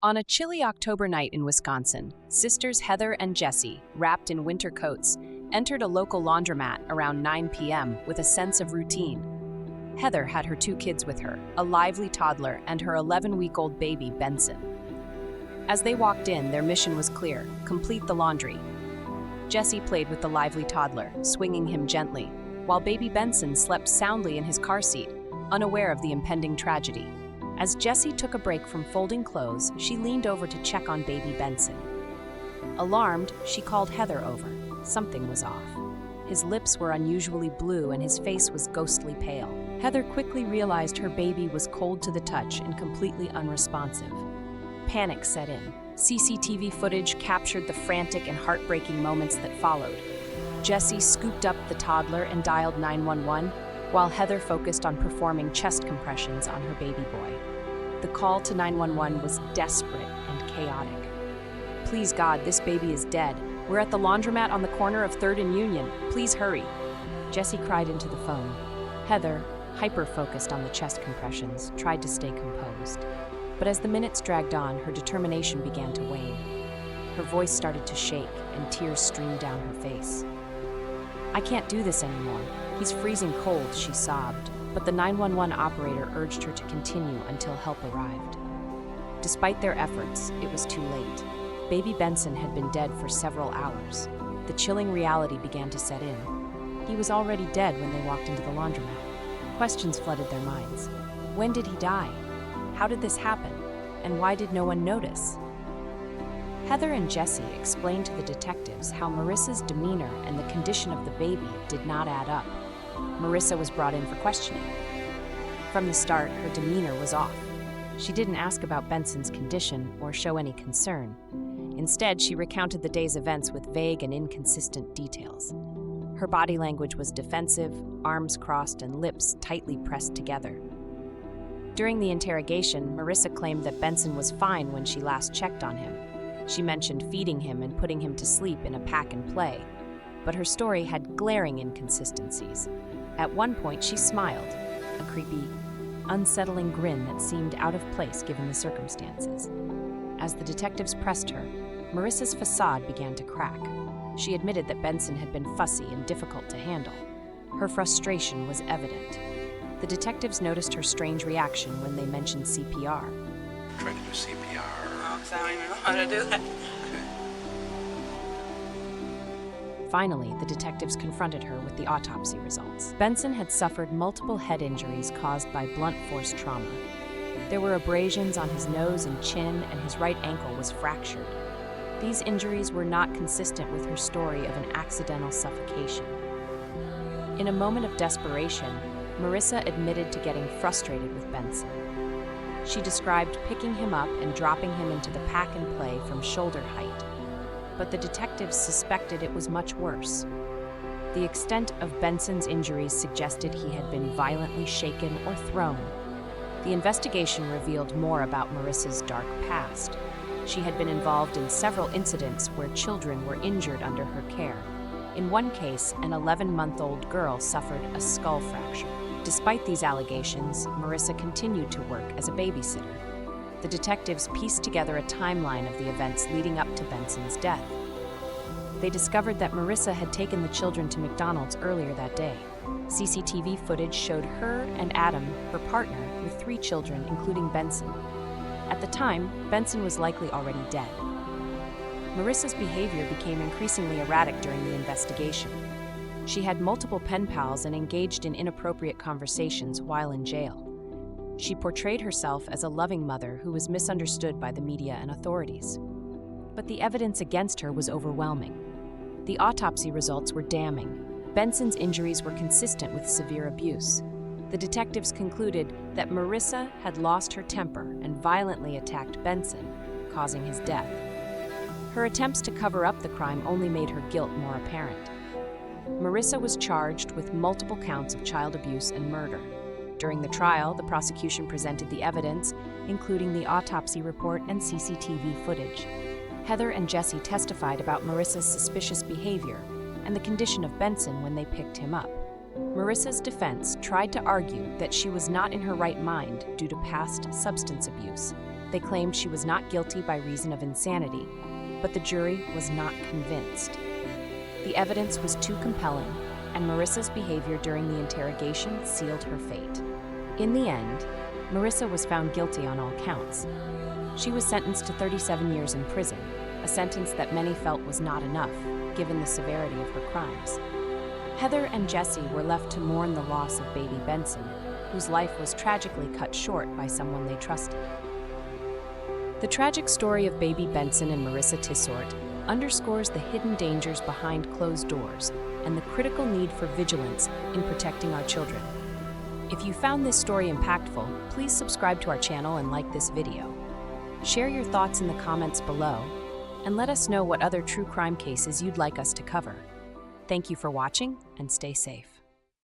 On a chilly October night in Wisconsin, sisters Heather and Jessie, wrapped in winter coats, entered a local laundromat around 9 p.m. with a sense of routine. Heather had her two kids with her, a lively toddler and her 11-week-old baby Benson. As they walked in, their mission was clear: complete the laundry. Jessie played with the lively toddler, swinging him gently, while baby Benson slept soundly in his car seat, unaware of the impending tragedy. As Jessie took a break from folding clothes, she leaned over to check on baby Benson. Alarmed, she called Heather over. Something was off. His lips were unusually blue and his face was ghostly pale. Heather quickly realized her baby was cold to the touch and completely unresponsive. Panic set in. CCTV footage captured the frantic and heartbreaking moments that followed. Jessie scooped up the toddler and dialed 911, while Heather focused on performing chest compressions on her baby boy. The call to 911 was desperate and chaotic. "Please God, this baby is dead. We're at the laundromat on the corner of 3rd and Union. Please hurry," Jessie cried into the phone. Heather, hyper-focused on the chest compressions, tried to stay composed. But as the minutes dragged on, her determination began to wane. Her voice started to shake and tears streamed down her face. "I can't do this anymore. He's freezing cold," she sobbed, but the 911 operator urged her to continue until help arrived. Despite their efforts, it was too late. Baby Benson had been dead for several hours. The chilling reality began to set in. He was already dead when they walked into the laundromat. Questions flooded their minds. When did he die? How did this happen? And why did no one notice? Heather and Jessie explained to the detectives how Marissa's demeanor and the condition of the baby did not add up. Marissa was brought in for questioning. From the start, her demeanor was off. She didn't ask about Benson's condition or show any concern. Instead, she recounted the day's events with vague and inconsistent details. Her body language was defensive, arms crossed and lips tightly pressed together. During the interrogation, Marissa claimed that Benson was fine when she last checked on him. She mentioned feeding him and putting him to sleep in a pack and play, but her story had glaring inconsistencies. At one point, she smiled, a creepy, unsettling grin that seemed out of place given the circumstances. As the detectives pressed her, Marissa's facade began to crack. She admitted that Benson had been fussy and difficult to handle. Her frustration was evident. The detectives noticed her strange reaction when they mentioned CPR. Try to do CPR. Oh, 'cause I don't even know how to do that. Finally, the detectives confronted her with the autopsy results. Benson had suffered multiple head injuries caused by blunt force trauma. There were abrasions on his nose and chin, and his right ankle was fractured. These injuries were not consistent with her story of an accidental suffocation. In a moment of desperation, Marissa admitted to getting frustrated with Benson. She described picking him up and dropping him into the pack and play from shoulder height. But the detectives suspected it was much worse. The extent of Benson's injuries suggested he had been violently shaken or thrown. The investigation revealed more about Marissa's dark past. She had been involved in several incidents where children were injured under her care. In one case, an 11-month-old girl suffered a skull fracture. Despite these allegations, Marissa continued to work as a babysitter. The detectives pieced together a timeline of the events leading up to Benson's death. They discovered that Marissa had taken the children to McDonald's earlier that day. CCTV footage showed her and Adam, her partner, with 3 children, including Benson. At the time, Benson was likely already dead. Marissa's behavior became increasingly erratic during the investigation. She had multiple pen pals and engaged in inappropriate conversations while in jail. She portrayed herself as a loving mother who was misunderstood by the media and authorities. But the evidence against her was overwhelming. The autopsy results were damning. Benson's injuries were consistent with severe abuse. The detectives concluded that Marissa had lost her temper and violently attacked Benson, causing his death. Her attempts to cover up the crime only made her guilt more apparent. Marissa was charged with multiple counts of child abuse and murder. During the trial, the prosecution presented the evidence, including the autopsy report and CCTV footage. Heather and Jessie testified about Marissa's suspicious behavior and the condition of Benson when they picked him up. Marissa's defense tried to argue that she was not in her right mind due to past substance abuse. They claimed she was not guilty by reason of insanity, but the jury was not convinced. The evidence was too compelling, and Marissa's behavior during the interrogation sealed her fate. In the end, Marissa was found guilty on all counts. She was sentenced to 37 years in prison, a sentence that many felt was not enough, given the severity of her crimes. Heather and Jesse were left to mourn the loss of Baby Benson, whose life was tragically cut short by someone they trusted. The tragic story of Baby Benson and Marissa Tissort underscores the hidden dangers behind closed doors and the critical need for vigilance in protecting our children. If you found this story impactful, please subscribe to our channel and like this video. Share your thoughts in the comments below, and let us know what other true crime cases you'd like us to cover. Thank you for watching, and stay safe.